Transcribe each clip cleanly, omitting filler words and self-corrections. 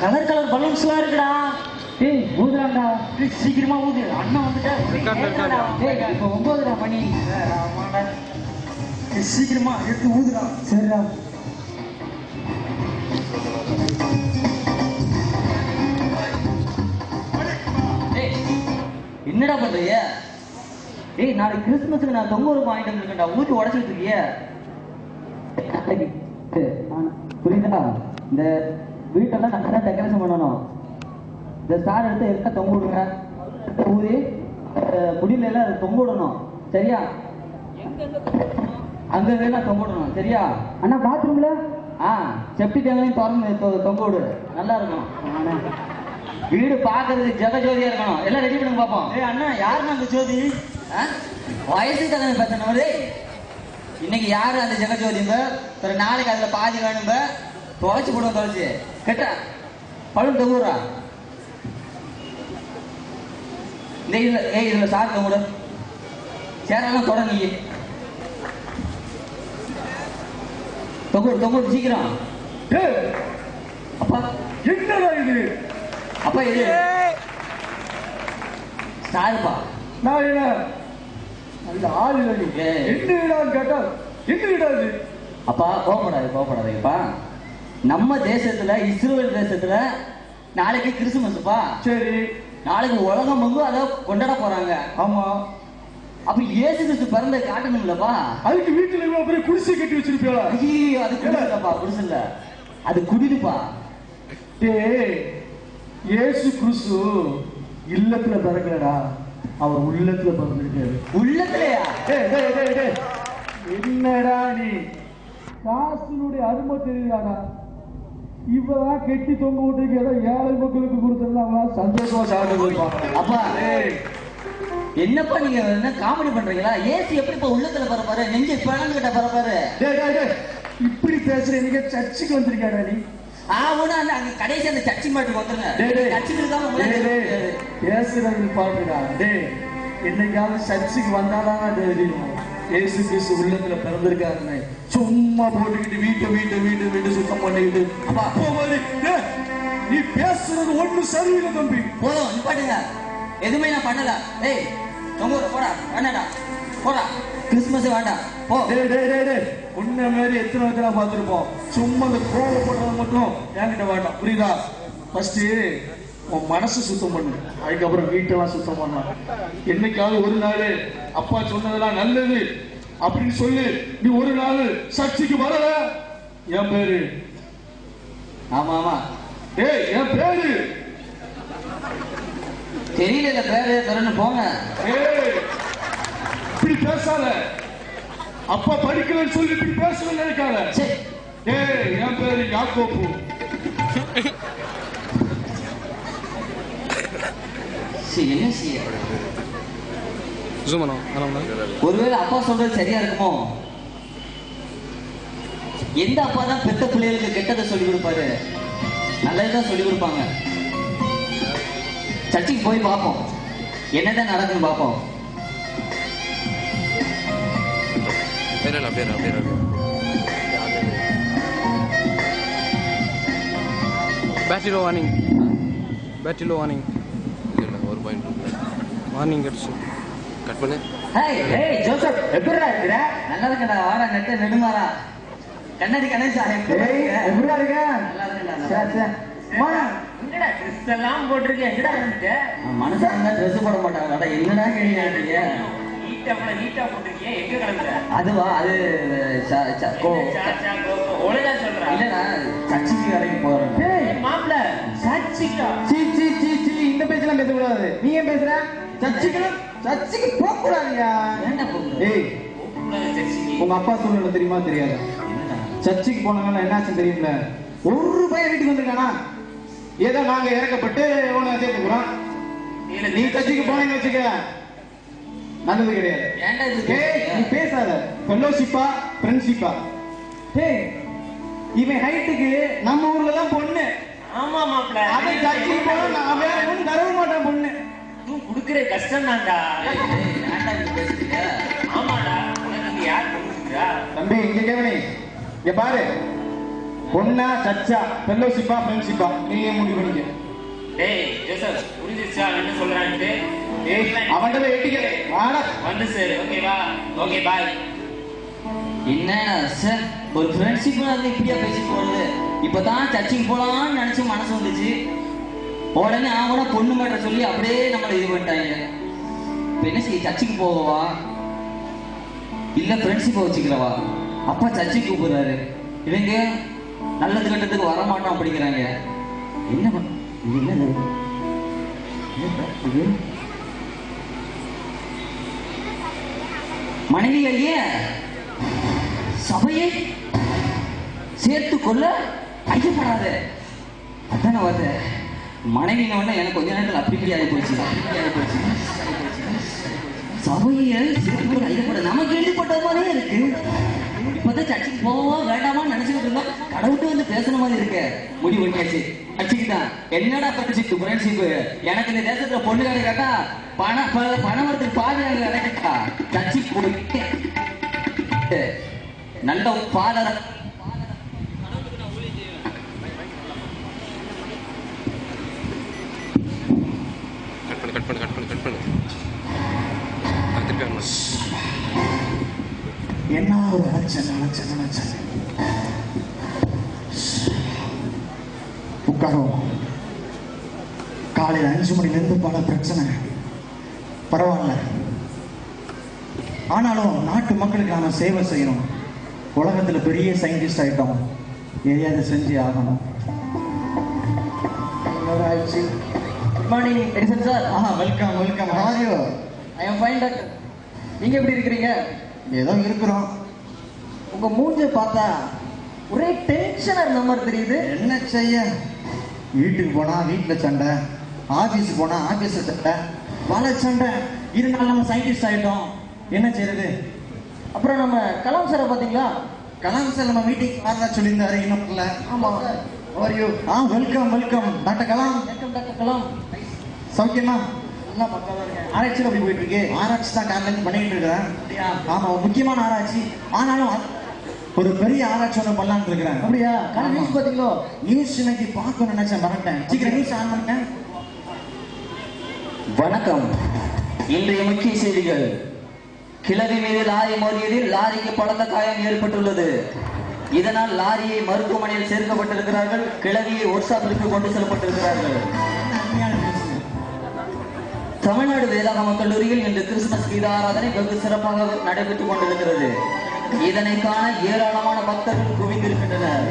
Colour colour பலூன்ஸ்லாம் இருக்குடா. ஏய் ஊதுறான்டா. சீக்கிரமா ஊது, அண்ணன் வந்துட்டா. இப்போ 9 மணி. ஆமாடா, சீக்கிரமா எடுத்து ஊதுடா. சரிடா. என்னடா பண்றீங்க? ஏய் நாளைக்கு கிறிஸ்துமஸுக்கு நான் தொங்க ஒரு வாங்கிட்டு வந்துருக்கேன்டா, ஊத்தி உடச்சிட்டு இருக்கிய. புரியுதா? இந்த வீட்டெல்லாம் நல்லா டெக்கரேஷன் பண்ணணும். இந்த ஸ்டார் எடுத்து எதுக்கா தொங்க விடுங்க, ஊதி குடியில எல்லாம் தொங்க விடணும். சரியா? அங்கெல்லாம் தொங்க விடணும். சரியா அண்ணா? பாத்ரூம்ல செப்டி டேங்கையும் திறந்து தொங்க விடு, நல்லா இருக்கும். வீடு பாக்குறதுக்கு ஜெகஜோதியா இருக்கணும். எல்லாம் ரெடி பண்ணுங்க பாப்போம். ஏய் அண்ணா, யாருன்னா அந்த ஜோதி? வயசுக்கு தகுந்த பிரச்சனை. இன்னைக்கு யாரு அந்த ஜெகஜோதிங்க? நாளைக்கு அதுல பாதி வேணுங்க. தொலைச்சு போடுவோம். தொலைச்சு கேட்டா பழும் தொங்குறா. இந்த இதுல சார் தொங்குட சேரெல்லாம் தொட. நீ தொங்குடு சீக்கிரம். அப்பா என்னடா இது? அப்பா இது சாருப்பா. நான் என்ன அந்த ஆளு என்னடான்னு கேட்டா என்னடா இது? அப்பா கோபப்படாதீங்கப்பா. நம்ம தேசத்துல, இஸ்ரேல் தேசத்துல நாளைக்கு கிறிஸ்துமஸ்ப்பா. சரி, நாளைக்கு உலகம் வந்து அதை கொண்டாட போறாங்க. ஆமா. அப்ப இயேசு கிறிஸ்து பிறந்த காட்டணும்லப்பா. அதுக்கு வீட்டுல இவ்வளவு பெரிய குடிசை கட்டி வச்சிருப்பியா? ஐயோ, அது குடிசைப்பா, குடிசை இல்ல, அது குடிதுப்பா. இயேசு கிறிஸ்து இல்லத்துல பிறக்கலடா, அவர் உள்ளத்துல பிறந்திருக்காரு. உள்ளத்துலயா? என்னடா நீ காசுனுடைய அருமை தெரியுதாடா? இவதான் கெட்டி தொங்க விட்டு ஏதோ ஏழை மக்களுக்கு கொடுத்துருந்தா சந்தோஷமா சாப்பிட்டு. அப்பா என்னப்பா நீங்க என்ன காமெடி பண்றீங்களா? ஏசு எப்படிப்பா உள்ளத்துல பரப்பாரு? நெஞ்சு பிளந்துகிட்ட பரப்பாரு? இப்படி பேசுற நீங்க சர்ச்சுக்கு வந்திருக்காடா நீ? அங்க கடைசி அந்த சர்ச்சை மாட்டுக்கு வந்துருங்க. பேசுறது பாருடா. என்னைக்காவது சர்ச்சுக்கு வந்தாதான் தெரியும் ஏசு கிறிஸ்து உள்ளத்துல பிறந்திருக்காருன்னு. சும்மா போட்டுக்கிட்டு வீட்டை சுத்தம் பண்ணிக்கிட்டு நீ பேசுறது ஒண்ணு சரியில்லை தம்பி. போதும், நிப்பாட்டுங்க. எதுவுமே நான் பண்ணல. ஏய் தொங்கூர போடா, வேண்டாடா போடா. கிறிஸ்துமஸ் வேண்டாம் போ. உன்ன மாதிரி எத்தனை வயசுல பார்த்துருப்போம். சும்மா இந்த கோவப்படுறது மட்டும் என்கிட்ட வேண்டாம், புரியுதா? ஃபர்ஸ்ட் உன் மனசு சுத்தம் பண்ணு, அதுக்கப்புறம் வீட்டெல்லாம் சுத்தம் பண்ணலாம். என்னைக்காவது ஒரு நாள் அப்பா சொன்னதெல்லாம் நல்லது அப்படின்னு சொல்லி நீ ஒரு நாள் சர்ச்சைக்கு வரல, என் பேரு. ஆமா என் பேரு தெரியல. பேரு திறன்னு போங்க. இப்படி பேசாத. அப்பா படிக்கலன்னு சொல்லி இப்படி பேசணும்னு நினைக்காத. என் பேரு யாக்கோப்பு. என்ன செய்ய? ஒருவேளை அப்பா சொல்றது சரியா இருக்குமோ? எந்த அப்பா தான் பெத்த பிள்ளைகளுக்கு கெட்டதை சொல்லி கொடுப்பாரு? நல்லதுதான் சொல்லி கொடுப்பாங்க. சர்ச்சைக்கு போய் பார்ப்போம், என்னதான் நடக்குன்னு பார்ப்போம். பேட்டரி வார்னிங், பேட்டரி வார்னிங், ஒரு பாயிண்ட் வார்னிங் அடிச்சு கட் பண்ணு. ஹேய் ஜோசப், எப்படிடா இருக்கற? நல்லா இருக்கடா. வாடா நெட்ட நெடுமாறா. கண்ணாடி கணேசா, எப்படிடா இருக்க? நல்லா இருக்கடா. என்னடா ட்ரெஸ் எல்லாம் போட்டிருக்கேன், என்னடா வந்துட்ட? மனுஷன் ட்ரெஸ் போட மாட்டாங்க. என்னடா கேட்டீங்க? நீட்டா போட்டிருக்கீங்க, எங்க கிளம்புற? அதுவா, அது ஒழுங்கா சொல்றேன். இல்லடா, சர்ச்சைக்கு வேலைக்கு போறேன். மாப்பிள்ள சர்ச்சைக்கா? இந்த பேச்செல்லாம் பேசக்கூடாது. நீ ஏன் பேசுற? சர்ச்சைக்கு போக கூடாதுயா. உங்க அப்பா சூழ்நிலை தெரியுமா தெரியாது? சர்ச்சைக்கு போனாங்க என்னாச்சு தெரியும்ல? ஒரு பையன் வீட்டுக்கு வந்திருக்கானா? ஏதோ நாங்க இறக்கப்பட்டு உன சேர்த்துக்கிறோம். நீ சர்ச்சைக்கு போனீங்கன்னு வச்சுக்க, நல்லது கிடையாது. நீ பேசாத. ஃபெல்லோஷிப்பா ஃப்ரெண்ட்ஷிப்பா? இவன் ஹைட்டுக்கு நம்ம ஊர்ல தான் பொண்ணு. ஆமா மாப்ள, அதை சர்ச்சைக்கு போனா நான் வேற ஒன்றும் தரவே மாட்டேன் பொண்ணு. நீ குடுக்கிற கஷ்டம் தான்டா. ஆமாடா, உனக்கு யார் கொடுக்குறா? தம்பி இங்க கேவனி, இங்க பாரு. பொண்ணா சச்சா ஃபெல்லோஷிப்பா ஃப்ரெண்ட்ஷிப்பா நீயே முடிவு பண்ணிக்க. டேய் ஜோசப் புரிஞ்சிச்சா என்ன சொல்றான்ட்டு? ஏய் அவன்கிட்ட எட்டிக்கிறேன் வாடா வந்து சரி ஓகேவா? Okay bye. என்ன சார் ஒரு ஃப்ரெண்ட்ஷிப் வந்து இப்படியா பேசி போறது? இப்பதான் சர்ச்சுக்கு போலாம்னு நினைச்சு மனசு வந்துச்சு, உடனே அவங்கள பொண்ணு மேட்ட சொல்லி அப்படியே நம்மளை இது பண்ணிட்டாங்க. இப்ப என்ன செய்ய, சர்ச்சுக்கு போகவா இல்ல ஃப்ரெண்ட்ஷிப்பை வச்சுக்கிறவா? அப்பா சர்ச்சுக்கு கூப்பிடுறாரு, இவங்க நல்லது கட்டத்துக்கு வரமாட்டோம் அப்படிங்கிறாங்க. என்ன பண்ண இது? என்னது இது? மனைவியே சபையை சேர்த்து கொள்ள ஐயப்படாத. அதான வருது மனைவினோட எனக்கு கொஞ்ச நேரத்தில் அப்படி ஆகி போச்சு. சபையை சேர்த்து கொள்ள ஐயப்பட நமக்கு எழுதிப்பட்ட மாதிரியே இருக்கு. இப்பதான் சர்ச்சுக்கு போவா வேண்டாமான்னு நினைச்சுக்கிட்டு இருந்தோம், கடவுட்டு வந்து பேசுன மாதிரி இருக்க. முடிவு பண்ணியாச்சு, சர்ச்சுக்கு தான். என்னடா ஃப்ரெண்ட்ஷிப் ஃப்ரெண்ட்ஷிப்? எனக்கு இந்த தேசத்துல பொண்ணு கடை கேட்டா பணம் வரத்துக்கு பாதி கிடைக்கா. சர்ச்சுக்கு போயிட்டு நல்ல பாதர கட் பண்ணு திருப்பி என்ன ஒரு நினைச்சேன் உட்காரும். காலையில் 5 மணிலேருந்து பல பிரச்சனை. பரவாயில்ல, ஆனாலும் நாட்டு மக்களுக்கு நாம சேவை செய்யணும். உலகத்துல பெரிய சயின்டிஸ்ட் ஆயிட்டோம், எதையாவது செஞ்சு ஆகணும். ஆயிடுச்சு. Good morning Edison sir. Welcome welcome. How are you? I am fine doctor. நீங்க எப்படி இருக்கிறீங்க? ஏதோ இருக்கிறோம். உங்க மூஞ்ச பார்த்தா ஒரே டென்ஷனா இருந்த மாதிரி தெரியுது. என்ன செய்ய, வீட்டுக்கு போனா வீட்டுல சண்டை, ஆபீஸ் போனா ஆபீஸ்ல சண்டை, வள சண்டை. இருந்தாலும் நம்ம சயின்டிஸ்ட் ஆயிட்டோம், என்ன செய்யறது? அப்புறம் நம்ம கலாம் சாரை பாத்தீங்களா? கலாம் சார் நம்ம மீட்டிங் வரதா சொல்லியிருந்தாரு, இன்னும் இல்ல. ஆமா. Welcome welcome doctor Kalam. Welcome doctor Kalam. சௌக்கியமா? நல்லா பக்கவா இருக்கேன். ஆராய்ச்சியில் அப்படி போயிட்டு இருக்கு. ஆராய்ச்சி தான் காலையில பண்ணிட்டு இருக்கிறேன். ஆமா, ஒரு முக்கியமான ஆராய்ச்சி. ஆனாலும் ஒரு பெரிய ஆராய்ச்சி ஒன்று பண்ணலான்னு இருக்கிறேன். அப்படியா? காலை நியூஸ் பாத்தீங்களோ? நியூஸ் இன்னைக்கு பார்க்க நினைச்சேன், மறந்துட்டேன். சீக்கிரம் நியூஸ் ஆன் பண்ணிட்டேன். வணக்கம். இன்றைய முக்கிய செய்திகள். கிழவி மீது லாரி மோதியதில் லாரிக்கு பலத்த காயம் ஏற்பட்டுள்ளது. இதனால் லாரியை மருத்துவமனையில் சேர்க்கப்பட்டிருக்கிறார்கள். கிழவியை ஒர்க்ஷாப்பிற்கு கொண்டு செல்லப்பட்டிருக்கிறார்கள். தமிழ்நாடு வேதாகம கல்லூரியில் இன்று கிறிஸ்துமஸ் கீத ஆராதனை வெகு சிறப்பாக நடைபெற்றுக் கொண்டிருக்கிறது. இதனை காண ஏராளமான பக்தர்கள் குவிந்திருக்கின்றனர்.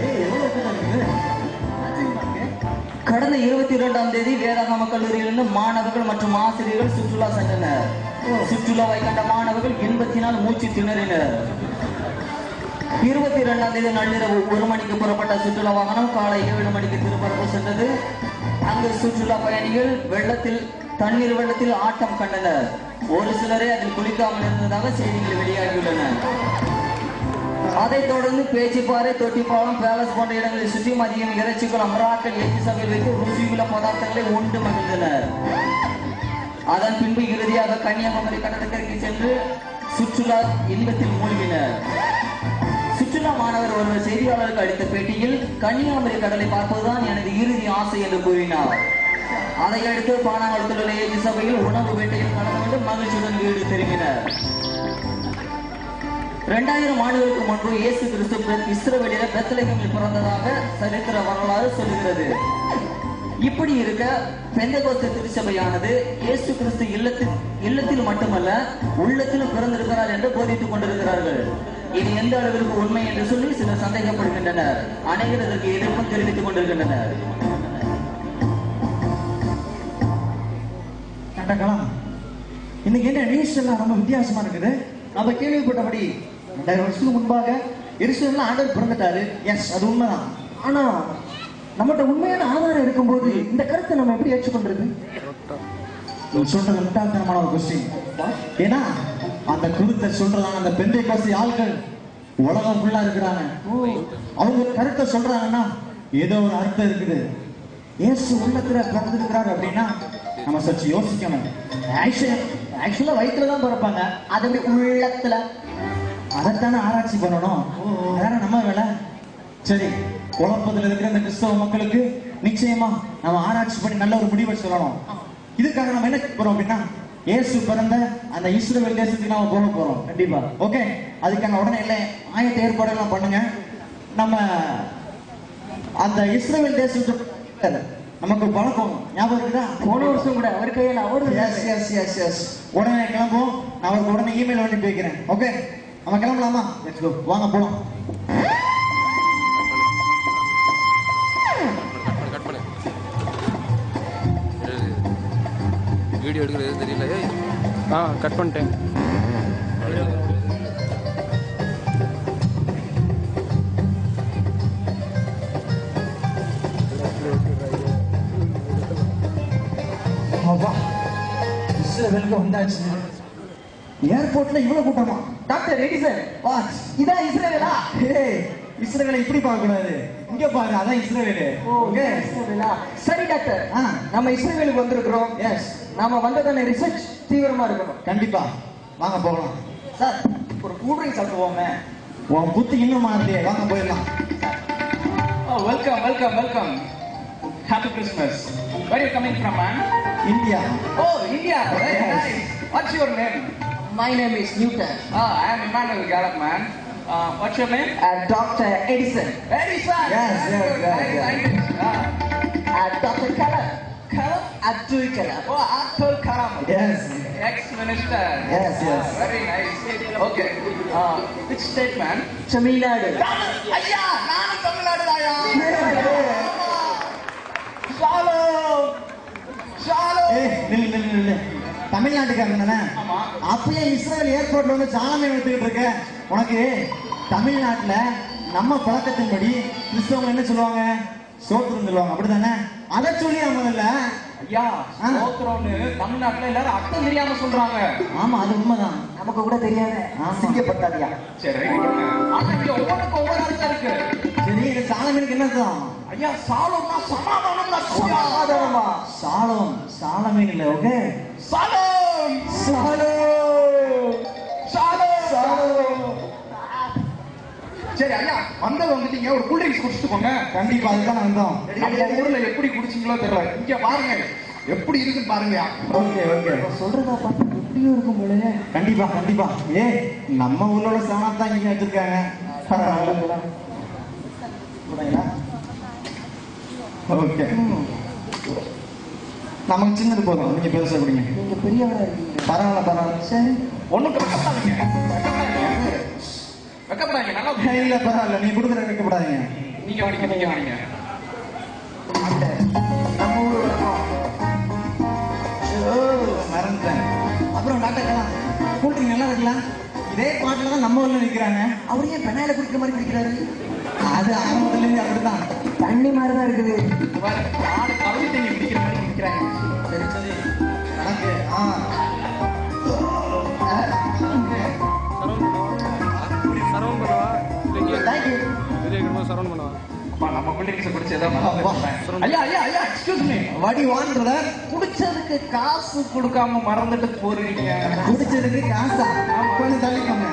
கடந்த 22ஆம் தேதி வேதாகம கல்லூரியிலிருந்து மாணவர்கள் மற்றும் ஆசிரியர்கள் சுற்றுலா சென்றனர். சுற்றுலாவை கண்ட மாணவர்கள் இன்பத்தினால் மூச்சு திணறினர். 22ஆம் தேதி நள்ளிரவு 1 மணிக்கு புறப்பட்ட சுற்றுலா வாகனம் காலை 7 மணிக்கு திருப்பரப்பு சென்றது. அங்கு சுற்றுலா பயணிகள் தண்ணீர் வெள்ளத்தில் ஆட்டம் கண்டனர். ஒரு சிலரே அதில் குளிக்காமல் இருந்ததாக செய்திகள் வெளியாகியுள்ளன. அதைத் தொடர்ந்து பேச்சிப்பாறை, தொட்டிப்பாலம், பேலஸ் போன்ற இடங்களில் சுற்றி மதியம் இறைச்சிக்குள் அமராக்கள் ஏற்றி சபையில் வைத்து ருசியுள்ள பதார்த்தங்களை உண்டு மகிழ்ந்தனர். அதன் பின்பு இறுதியாக கன்னியாகுமரி கடற்கரைக்கு சென்று சுற்றுலா இன்பத்தில் மூழ்கினர். சுற்றுலா மாணவர் ஒருவர் செய்தியாளருக்கு அளித்த பேட்டியில், கன்னியாகுமரி கடலை பார்ப்பதுதான் எனது இறுதி ஆசை என்று கூறினார். அதையடுத்து பானாங்குளத்தில் ஏற்றி சபையில் உணவு வேட்டையில் கலந்து கொண்டு மகிழ்ச்சியுடன் வீடு திரும்பினர். 2000 ஆண்டுகளுக்கு முன்பு இயேசு கிறிஸ்து இஸ்ரவேலில் பெத்லகேமில் பிறந்ததாக சரித்திர வரலாறு சொல்கிறது. இப்படி இருக்க பெந்தெகோஸ்தே திருச்சபையானது இயேசு கிறிஸ்து இல்லத்தில் மட்டுமல்ல உள்ளத்திலும் பிறந்திருக்கிறார் என்று போதித்துக் கொண்டிருக்கிறார்கள். இது எந்த அளவிற்கு உண்மை என்று சொல்லி சிலர் சந்தேகப்படுகின்றனர். அனைவரும் இதற்கு எதிர்ப்பும் தெரிவித்துக் கொண்டிருக்கின்றனர். இன்னைக்கு என்ன நியூஸ் எல்லாம் ரொம்ப வித்தியாசமா இருக்குது. நம்ம கேள்விப்பட்டபடி 2000 வருஷத்துக்கு முன்பாக எருசலேம்ல ஆண்டவர் பிறந்துட்டாரு. எஸ், அது உண்மைதான். ஆனா நம்மகிட்ட உண்மையான ஆதாரம் இருக்கும்போது இந்த கருத்தை நம்ம எப்படி ஏற்றுக்கொண்டிருக்கு? சொல்றது முட்டாள்தனமான ஒரு கொஸ்டின். ஏன்னா அந்த கருத்தை சொல்றதான அந்த பெந்தைக்கோஸ்தே ஆட்கள் உலகம் ஃபுல்லா இருக்கிறாங்க. அவங்க கருத்தை சொல்றாங்கன்னா ஏதோ ஒரு அர்த்தம் இருக்குது. இயேசு உள்ளத்துல பிறந்திருக்கிறார் அப்படின்னா நம்ம சற்று யோசிக்கணும். ஆக்சுவலா வயிற்றுல தான் பிறப்பாங்க, அது அப்படி உள்ளத்துல. அதைத்தானே ஆராய்ச்சி பண்ணணும். அதான நம்ம வேலை. சரி, குழப்பத்தில் இருக்கிற இந்த கிறிஸ்தவ மக்களுக்கு நிச்சயமா நம்ம ஆராய்ச்சி பண்ணி நல்ல ஒரு முடிவை சொல்லணும். இதுக்காக நம்ம என்ன போறோம் அப்படின்னா, இயேசு பிறந்த அந்த இஸ்ரவேல் தேசத்துக்கு நாம போக போறோம். கண்டிப்பா. ஓகே, அதுக்கான உடனே இல்லை ஆயத்த ஏற்பாடுகள் பண்ணுங்க. நம்ம அந்த இஸ்ரவேல் தேசத்துக்கு நமக்கு பழக்கம் ஞாபகம் இருக்குதா? போன வருஷம் கூட அவர் கையில் அவர் உடனே கிளம்புவோம். நான் அவருக்கு உடனே இமெயில் அனுப்பி வைக்கிறேன். ஓகே, நம்ம கிளம்பலாமா? லெட்ஸ் கோ, வாங்க போலாம். வீடியோ எடுக்கிறது தெரியல. கட் பண்ணிட்டேன். இஸ்ரவேலுக்கு வந்தாச்சு. ஏர்போர்ட்ல இவ்வளவு கூட்டமா? டாக்டர் எடிசன், வாட், இதான் இஸ்ரவேலா? இஸ்ரவேலை இப்படி பார்க்க கூடாது, இங்க பாருங்க, அதான் இஸ்ரவேலு. ஓகே, இஸ்ரவேலா? சரி டாக்டர், ஆ, நம்ம இஸ்ரவேலுக்கு வந்திருக்கிறோம். எஸ், நாம வந்ததான ரிசர்ச் தீவிரமா இருக்கணும். கண்டிப்பா வாங்க போகலாம். சார், ஒரு கூல் ட்ரிங்க் சாப்பிடுவோமே. உன் புத்தி இன்னும் மாறலையே, வாங்க போயிடலாம். Welcome. Happy Christmas. Where are you coming from, man? India. Oh, India. Very nice. What's your name? My name is Newton. I am Emmanuel Garak, man. What's your name? Dr. Edison. Edison. Yes. Dr. Kalam. Kalam? Abdul Kalam. Oh, Abdul Kalam. Yes. Ex-minister. Yes. Very nice. Okay. Which state, man? Tamil Nadu. ஐயா, நானும் தமிழ்நாடு தாயா. Shalom. நில்லு. தமிழ்நாட்டுக்காரன் தானே? ஆமா. அப்பயே Israel ஏர்போர்ட்ல வந்து சாலமே எடுத்துக்கிட்டு இருக்க. உனக்கு தமிழ்நாட்டுல நம்ம பழக்கத்தின்படி கிறிஸ்தவங்க என்ன சொல்லுவாங்க? சோத்திரம் சொல்லுவாங்க, அப்படித்தானே? அதை சொல்லியா முதல்ல? ஐயா, சோத்திரம்னு தமிழ்நாட்டுல எல்லாரும் அர்த்தம் தெரியாம சொல்றாங்க. ஆமா, அது உண்மைதான். நமக்கு கூட தெரியாது. சிங்கப்பட்டாரியா? சரி, ரைட் பண்ணுங்க. ஆனா இங்க ஒவ்வொன்றுக்கும் ஒவ்வொரு அர்த்தம் இருக்கு. சரி, இந்த சாலமேனுக்கு என்ன அர்த்தம்? ஐயா, சாலோம்னா சமாதானம்னா சமாதானமா? சாலமேன் இல்ல. ஓகே, சாலோம். சரி ஐயா, வந்துட்டீங்க, ஒரு கூல் ட்ரிங்க்ஸ் குடிச்சிட்டு போங்க. கண்டிப்பா அதுதான் வந்தோம். நம்ம ஊர்ல எப்படி குடிச்சீங்களோ தெரியல, இங்க பாருங்க எப்படி இருக்குன்னு பாருங்க. ஓகே. சொல்றதா பார்த்து எப்படியும் இருக்கும் போல. கண்டிப்பா. நம்ம ஊர்ல சாணத்தான் இங்க வச்சிருக்காங்க. ஓகே, நமக்கு சின்னது போதும், நீங்க பெருசா குடிங்க. நீங்க பெரியவரா இருக்கீங்க. பரவாயில்ல. சரி, ஒண்ணும் வெக்கப்படாதீங்க. நல்லா இல்ல பரவாயில்ல, நீ கொடுக்குற வைக்கப்படாதீங்க. நீங்க வாங்க. நம்ம ஊர் வழக்கம். மறந்துட்டேன். அப்புறம் டாக்டர் கூல்ட்ரிங்க் நல்லா இருக்கலாம். இதே பாட்டில தான் நம்ம ஊர்ல நிக்கிறாங்க. அவர் ஏன் பெண்ணாயில குடிக்கிற மாதிரி குடிக்கிறாரு? அது ஆரம்பத்துல இருந்து அப்படிதான். தண்ணி மாதிரிதான் இருக்குது. கழுவி தண்ணி குடிக்கிற மாதிரி குடிக்கிறாங்க. சரி கணக்கு. சரவண் பண்ணவா? தேங்க்யூ. சரவண் பண்ணவா? நம்ம பிள்ளைங்க குடிச்சதான். ஐயா, excuse me. What you want brother? குடிச்சதுக்கு காசு கொடுக்காம மறந்துட்டு போறீங்க. குடிச்சதுக்கு காசா? கொஞ்சம் தள்ளிக்கோங்க.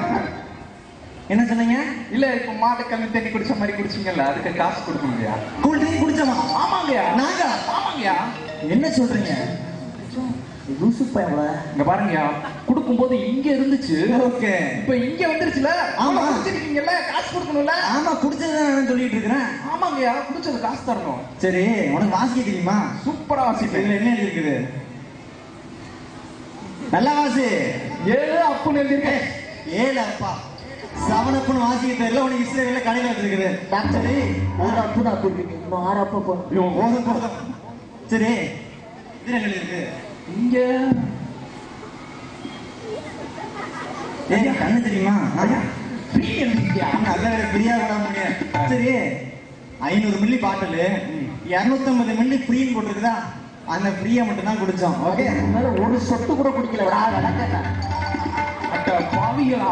என்ன சொன்னீங்க? இல்ல, இப்ப மாட்டு கம்மி தண்ணி குடிச்ச மாதிரி குடிச்சீங்கல்ல, அதுக்கு காசு கொடுக்கணுங்கய்யா. Cool drink குடிச்சோமா? ஆமாங்கய்யா. நாங்க? ஆமாங்கய்யா. என்ன சொல்றீங்க? இங்க பாருங்கய்யா, குடுக்கும் போது இங்க இருந்துச்சு. ஓகே, இப்ப இங்க வந்துருச்சுல. ஆமா, குடிச்சிருக்கீங்கல்ல, காசு கொடுக்கணும்ல. ஆமா, குடிச்சதுதான் சொல்லிட்டு இருக்கிறேன். ஆமாங்கய்யா, குடிச்சது காசு தரணும். சரி, உனக்கு வாசிக்க தெரியுமா? சூப்பரா வாசிப்பேன். இதுல என்ன இருக்குது? நல்லா வாசி. 7 அப்புன்னு எழுதிருக்கேன். 7 அப்பா. 7 அப்புன்னு வாசிக்க தெரியல. உனக்கு இஸ்ரேல்ல கடையில வச்சிருக்குது. டாக்டர், ஒரு அப்பு தான் கொடுப்பீங்க, இன்னும் 6 அப்பா போதும். போதும். சரி, இது என்ன இருக்கு? இங்க கண்ணு தெரியுமா? நல்ல ஃப்ரீயா விட முடியும். சரி, 500 மில்லி பாட்டில் 250 மில்லி ஃப்ரீன்னு போட்டுருக்குதா? அந்த ஃப்ரீயா மட்டும் தான் குடிச்சோம். ஓகே, ஒரு சொட்டு கூட குடிக்கல. பாவிகளா,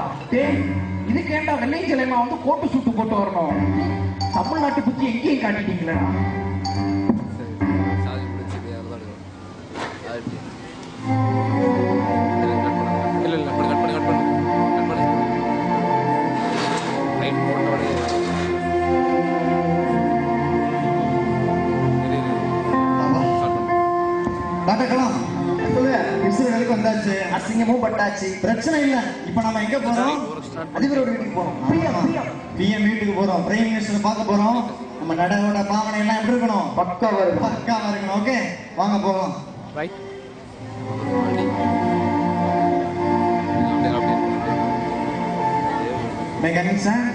இதுக்கு ஏண்டா வெள்ளைக்கிழமை வந்து கோட்டு சுட்டு போட்டு வரணும்? தமிழ்நாட்டு பத்தி எங்கேயும் காட்டிட்டீங்களா? சாதி பிடிச்சது யாரும் இல்ல கட் பண்ணு ரைட் போட்டோட டாக்டர்லாம் இஸ்ரேலுக்கு வந்தாச்சு, அசிங்கமும் பட்டாச்சு. பிரச்சனை இல்ல. இப்ப நம்ம எங்க போறோம்? அதிபரோட வீட்டுக்கு போறோம். பிஎம் வீட்டுக்கு போறோம். பிரைம் மினிஸ்டர் பார்க்க போறோம். நம்ம நடவோட பாவனை எல்லாம் எப்படி இருக்கணும்? பக்காவா இருக்கும். பக்காவா இருக்கணும். ஓகே, வாங்க போகலாம். ரைட் அப்படியே mechanic sir.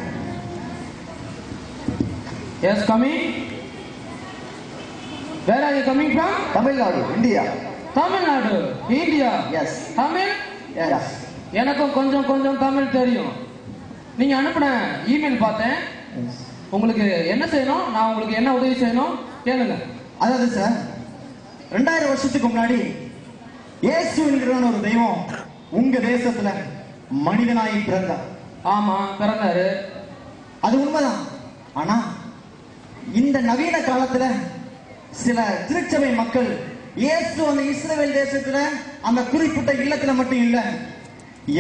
Yes, coming. Where are you coming from? Tamil Nadu, India. Tamil Nadu, India. Yes. Tamil? Yes. எனக்கும் கொஞ்சம் கொஞ்சம் தமிழ் தெரியும். நீங்க அனுப்பின இமெயில் பார்த்தேன். உங்களுக்கு என்ன செய்யணும், நான் உங்களுக்கு என்ன உதவி செய்யணும் கேளுங்க. அதாவது சார், 2000 வருஷத்துக்கு முன்னாடி இயேசு என்கிறவன் ஒரு தெய்வம் உங்க தேசத்துல மனிதனாய் பிறந்தார். ஆமா, பிறந்தாரு. அது உண்மைதான். ஆனா இந்த நவீன காலத்துல சில திருச்சபை மக்கள் இயேசு அந்த இஸ்ரவேல் தேசத்துல அந்த குறிப்பிட்ட இல்லத்துல மட்டும் இல்ல,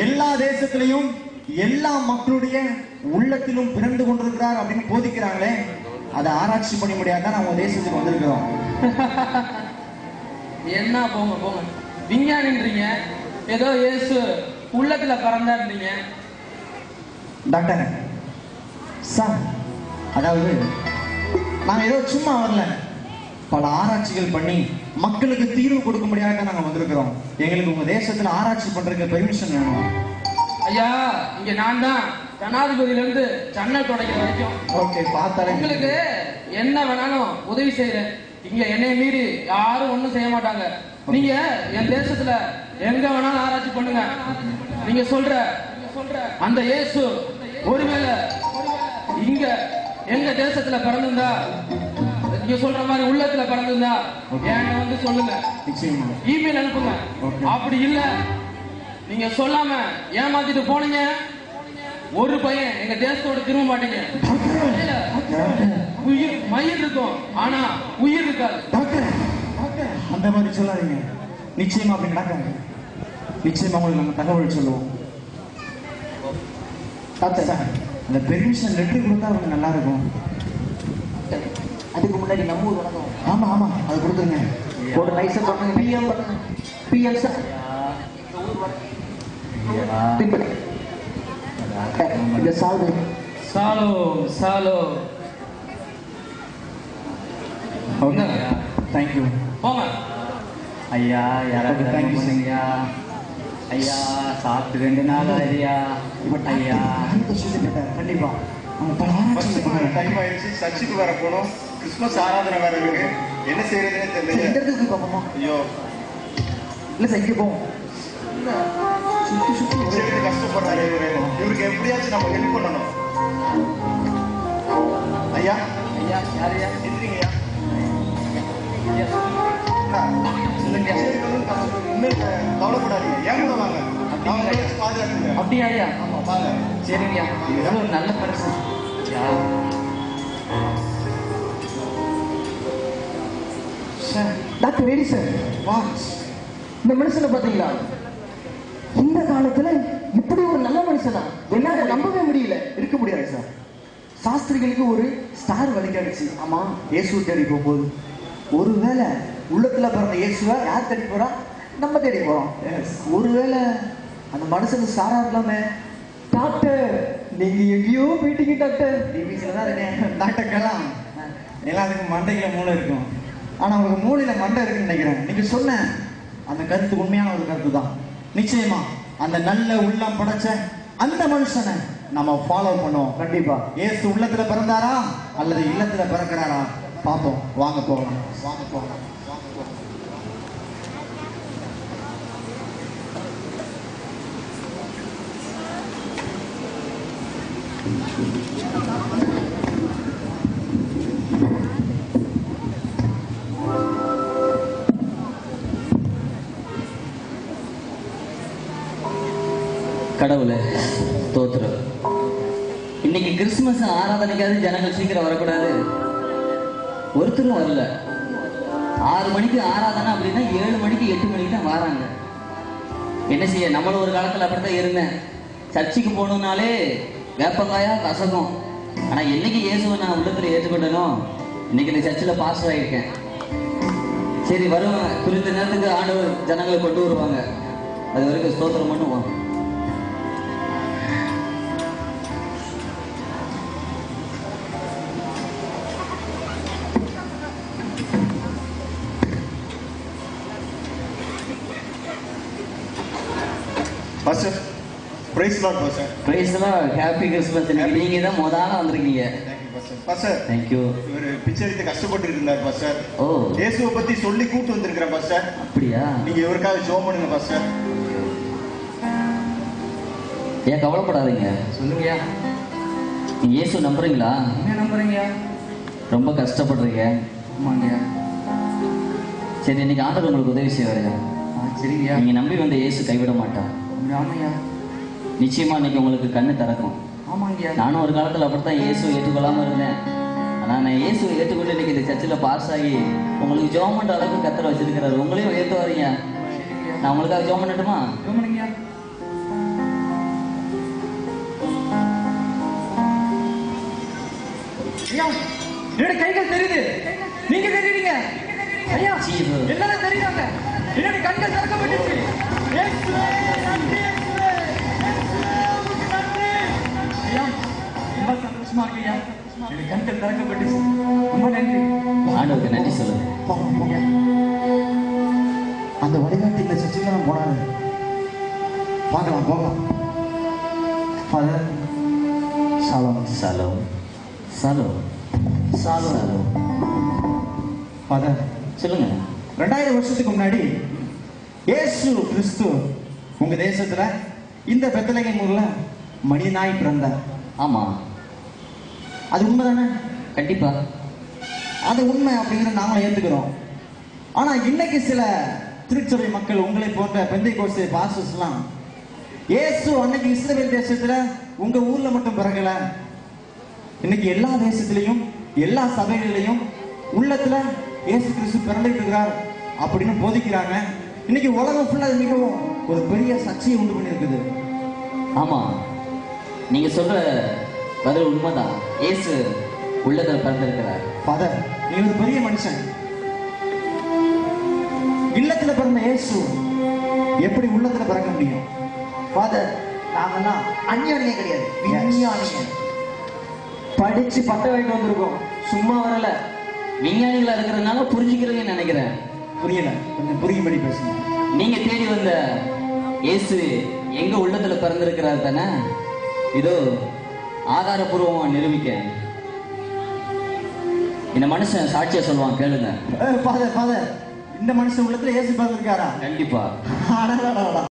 எல்லா தேசத்திலையும் எல்லா மக்களுடைய உள்ளத்திலும் பிறந்து கொண்டிருக்கிறார் அப்படின்னு போதிக்கிறாங்களே, அதை ஆராய்ச்சி பண்ண முடியாதான் நம்ம தேசத்துக்கு வந்திருக்கிறோம். என்ன போங்க போங்க, விஞ்ஞானின்றீங்க, ஏதோ இயேசு உள்ளத்துல பிறந்தான்றீங்க. டாக்டர் சார், அதாவது நாங்க ஏதோ சும்மா வரல, பல ஆராய்ச்சிகள் பண்ணி மக்களுக்கு தீர்வு கொடுக்க முடியாத நாங்க வந்திருக்கிறோம். எங்களுக்கு உங்க தேசத்துல ஆராய்ச்சி பண்றதுக்கு பெர்மிஷன் வேணும். ஐயா, இங்க நான் தான் ஜனாதிபதியில இருந்து ஜன்னல் துடைக்கிற வரைக்கும் ஓகே, பார்த்தாலே உங்களுக்கு என்ன வேணாலும் உதவி செய்யறேன். இங்க என்னைய மீறி யாரும் ஒண்ணும் செய்ய மாட்டாங்க. நீங்க என் தேசத்துல எங்க வேணாலும் ஆராய்ச்சி பண்ணுங்க. நீங்க சொல்ற அந்த இயேசு ஒருவேளை இங்க எங்க தேசத்துல பிறந்திருந்தா, நீங்க சொல்ற மாதிரி உள்ளத்துல பிறந்திருந்தா என்கிட்ட வந்து சொல்லுங்க, நிச்சயமா இமெயில் அனுப்புங்க. அப்படி இல்ல, நீங்க சொல்லாம ஏமாத்திட்டு போனீங்க, ஒரு பையன் எங்க தேசத்தோட திரும்ப மாட்டீங்க. உயிர் மயிர் இருக்கும், ஆனா உயிர் இருக்காது. டாக்டர் டாக்டர், அந்த மாதிரி சொல்லாதீங்க. நிச்சயமா அப்படி நடக்காது. நிச்சயமா உங்களுக்கு நாங்க தகவல் சொல்லுவோம். டாக்டர் சார், அந்த பெர்மிஷன் லெட்டர் கொடுத்தா அவங்க நல்லா இருக்கும். அதுக்கு முன்னாடி நம்ம ஊர் வணக்கம். ஆமா ஆமா, அது கொடுத்துருங்க. ஒரு நைஸா பண்ணுங்க. PM PM sir. பின்பற்றி இந்த சால்வை சாலோ சாலோ ஓகே, தேங்க்யூ. போங்க. ஐயா, யாராவது Thank you, sir. ஐயா, ஐயா சாப்பிட்டு 2 நாள் ஐயா. ஐயா கண்டிப்பா அவங்க பல ஆராய்ச்சி பண்ணாங்க. டைம் ஆயிடுச்சு, சர்ச்சுக்கு வர போனோம். கிறிஸ்துமஸ் ஆராதனை வேற இருக்கு. என்ன செய்யறதுன்னு இந்த தெரியல. இடத்துக்கு பார்ப்போமா? ஐயோ, இல்ல சார், இங்க போவோம். சுத்தி சுத்தி சரி, கஷ்டப்படுறாரு இவரு. இவருக்கு எப்படியாச்சும் நம்ம ஹெல்ப் பண்ணணும். ஐயா ஐயா, யாரையா? எந்திரிங்கய்யா. சொல்லுங்க. இன்னும் கவலைப்படாதீங்க, ஏன் கூட வாங்க. நான் உங்களை வச்சு பாதுகாத்துங்க. அப்படியா ஐயா? ஆமா, வாங்க. சரிங்கய்யா, எவ்வளவு ஒரு நல்ல பரிசு. Doctor ready sir. இந்த மனுஷனை பாத்தீங்களா? இந்த காலத்துல இப்படி ஒரு நல்ல மனுஷனா என்னால நம்பவே முடியல. இருக்க முடியாது சார். சாஸ்திரிகளுக்கு ஒரு ஸ்டார் வழிகாட்டுச்சு. ஆமா, இயேசு தேடி போகும்போது ஒருவேளை உள்ளத்துல பிறந்த இயேசுவா யார் தேடி போறா? நம்ம தேடி போறோம். ஒருவேளை அந்த மனுஷனுக்கு ஸ்டாரா இருக்கலாமே. டாக்டர், நீங்க எங்கேயோ போயிட்டீங்க டாக்டர். டிவிஸ்ல தான் இருக்கேன். டாக்டர் கலாம், எல்லாத்துக்கும் மண்டைக்குள்ள மூளை இருக்கும். ஆனா உங்களுக்கு மூளையில மண்டை இருக்குன்னு நினைக்கிறேன். நீங்க சொன்ன அந்த கருத்து உண்மையான ஒரு கருத்து தான். நிச்சயமா அந்த நல்ல உள்ளம் படைச்ச அந்த மனுஷனை நம்ம ஃபாலோ பண்ணுவோம். கண்டிப்பா இயேசு உள்ளத்துல பிறந்தாரா அல்லது இல்லத்துல பிறக்கிறாரா பார்ப்போம். வாங்க போகலாம், வாங்க போகலாம். கடவுளே தோத்துறோம். இன்னைக்கு கிறிஸ்துமஸ் ஆராதனைக்காவது ஜனங்கள் சீக்கிரம் வரக்கூடாது. ஒருத்தரும் வரல. 6 மணிக்கு ஆராதனை அப்படின்னா 7 மணிக்கு 8 மணிக்கு தான் வராங்க. என்ன செய்ய, நம்மளும் ஒரு காலத்தில் அப்படித்தான் இருந்தேன். சர்ச்சுக்கு போகணுன்னாலே வேப்பங்காயா கசகம். ஆனால் என்னைக்கு இயேசுவை நான் உள்ளத்தில் ஏற்றுக்கொண்டனோ இன்னைக்கு இந்த சர்ச்சில் பாஸ்டர் ஆகியிருக்கேன். சரி வருவாங்க, குறித்த நேரத்துக்கு ஆண்டவர் ஜனங்களை கொண்டு வருவாங்க. அது வரைக்கும் ஸ்தோத்திரம் பண்ணுவோம். Pastor praise Lord pastor. Praise Lord, happy Christmas. நீங்க தான் முதல்ல வந்திருக்கீங்க. Thank you pastor. Pastor thank you. இவர் பிச்சை எடுத்து கஷ்டப்பட்டு இருந்தார் பாஸ்டர். ஓ, இயேசுவை பத்தி சொல்லி கூட்டு வந்திருக்கிறேன் பாஸ்டர். அப்படியா? நீங்க இவருக்காக ஜெபம் பண்ணுங்க பாஸ்டர். ஏன் கவலைப்படாதீங்க, சொல்லுங்கய்யா. நீங்க இயேசு நம்புறீங்களா? என்ன நம்புறீங்கய்யா? ரொம்ப கஷ்டப்படுறீங்க. ஆமாங்கய்யா. சரி, இன்னைக்கு ஆண்டவர் உங்களுக்கு உதவி செய்வாருங்க. சரிங்கய்யா. நீங்க நம்பி வந்த இயேசு கைவிட மாட்டான். ஆமாய்யா. நிச்சயமா இன்னைக்கு உங்களுக்கு கண்ணு திறக்கும். ஆமாங்கய்யா. நானும் ஒரு காலத்துல அப்படித்தான் இயேசுவை ஏற்றுக்கொள்ளாம இருந்தேன். ஆனா நான் இயேசுவை ஏற்றுக்கொண்டு இன்னைக்கு இந்த சர்ச்சில் பாஸ் ஆகி உங்களுக்கு ஜெபம் பண்ற அளவுக்கு கத்தரை வச்சிருக்கிறாரு. உங்களையும் உயர்த்து வரீங்க. நான் உங்களுக்காக ஜெபம் பண்ணட்டுமா? ஆமாங்கய்யா. ஐயா, என்னோட கைகள் தெரியுது, நீங்க தெரியுறீங்க. ஐயா, Jesus. எல்லாரும் தெரியுறாங்க. என்னோட கண்கள் திறக்கப்பட்டுச்சு. இயேசுவே, நன்றி இயேசுவே. இயேசுவே, உமக்கு நன்றி. ஐயா, ரொம்ப சந்தோஷமா இருக்கு ஐயா. என்னோட கண்கள் திறக்கப்பட்டுச்சு. ரொம்ப நன்றி. ஆண்டவருக்கு நன்றி சொல்லுங்க. போங்க. அந்த வழிகாட்டி இந்த சர்ச்சுக்கு தான் போனாரு. பார்க்கலாம் போகலாம். ஃபாதர் சாலம் சலோ சலோ சாலம் ஃபாதர் சொல்லுங்க. 2000 வருஷத்துக்கு முன்னாடி இயேசு கிறிஸ்து உங்க தேசத்துல இந்த பெத்லகேம் ஊர்ல மனிதனாய் பிறந்தார். ஆமா, அது உண்மைதானே? கண்டிப்பா அது உண்மை அப்படிங்கிறத நாங்களும் ஏத்துக்கிறோம். ஆனா இன்னைக்கு சில திருச்சபை மக்கள் உங்களை போன்ற பெந்தைக்கோஸ்தே பாஸ்டர்ஸ் எல்லாம் இயேசு அன்னைக்கு இஸ்ரவேல் தேசத்துல உங்க ஊர்ல மட்டும் பிறக்கல, இன்னைக்கு எல்லா தேசத்திலையும் எல்லா சபைகளிலையும் உள்ளத்துல இயேசு கிறிஸ்து பிறந்துட்டு இருக்கிறார் அப்படின்னு போதிக்கிறாங்க. இன்னைக்கு உலகம் ஃபுல்லா அது மிகவும் ஒரு பெரிய சர்ச்சையை உண்டு பண்ணியிருக்குது. ஆமா, நீங்க சொல்ற பதில் உண்மைதான். இயேசு உள்ளத்துல பிறந்திருக்கிறார். ஃபாதர், நீ ஒரு பெரிய மனுஷன். இல்லத்துல பிறந்த இயேசு எப்படி உள்ளத்துல பிறக்க முடியும்? ஃபாதர், நாங்கெல்லாம் அஞ்ஞானியே கிடையாது, விஞ்ஞானிங்க. படிச்சு பட்ட வாங்கிட்டு வந்திருக்கோம், சும்மா வரல. விஞ்ஞானிகளா இருக்கிறதுனால புரிஞ்சுக்கிறீங்கன்னு நினைக்கிறேன். புரியல, கொஞ்சம் புரியும்படி பேசுங்க. நீங்க தேடி வந்த இயேசு எங்க உள்ளத்துல பிறந்திருக்கிறார் தானே? இதோ ஆதாரபூர்வமா நிரூபிக்க இந்த மனுஷன் சாட்சியா சொல்லுவான், கேளுங்க. ஃபாதர், இந்த மனுஷன் உள்ளத்துல இயேசு பிறந்திருக்காரா? கண்டிப்பா. அடடடடா.